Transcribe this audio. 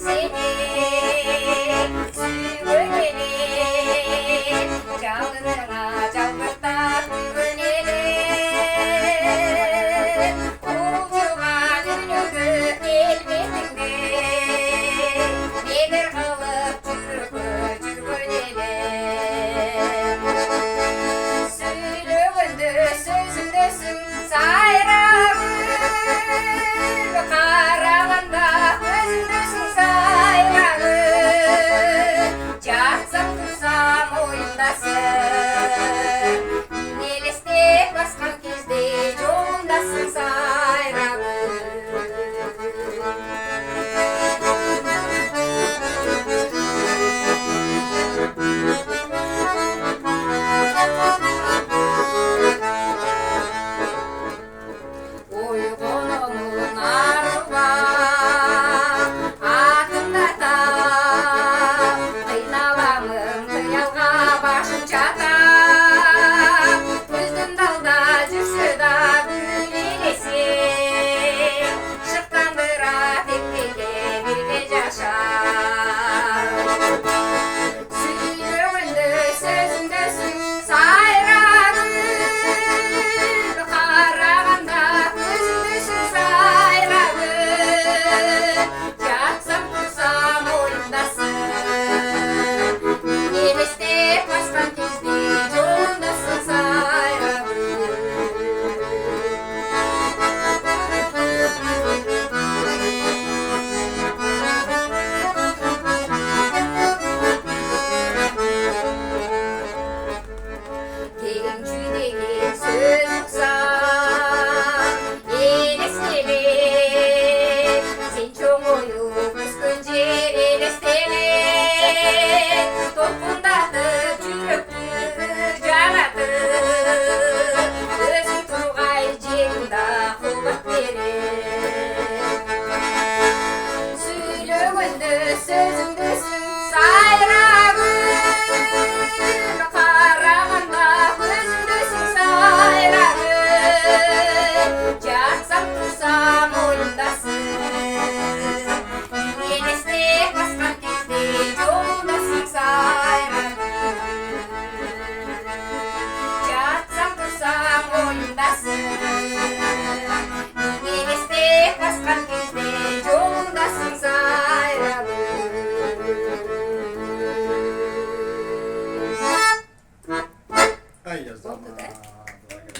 seni süpürgelim canına canlıkta güvenelim uçuğan ünlü elbetinde nedir kalıp жүргенелем сөйлегенде сөзіңдесің сайрағым қарағанда көзіңдесің сайрағым жатсам тұрсам ойымдасың елестеп басқан кезде жолымдасың сайрағым ойғанымын арылға атымдатам қиналамын қиялға башым жатам көзімді алда жүрсе да гүлелесем шықтандыра текпеге берге жашар сөйлегенде сөзіңдесің сайрағым қарағанда көзіңдесің сайрағым жатсам тұрсам ойымдасың елестеп басқан кезде жолымдасың сайрағым деген жүдеген сөз ұқсам елестелер сен чоң ойып өскен жер елестелер толқындатып жүректі жаратып өзің тұрғай жеріңда қуат берер сөйлегенде сөзіңдесің сайрағым қарағанда көзіңдесің сайрағым жатсам тұрсам ойымдасың елестеп басқан кезде жолымдасың сайрағым жатсам тұрсам ойымдасың елестеп басқан кезде жолымдасың сайрағым Ай, yazdım.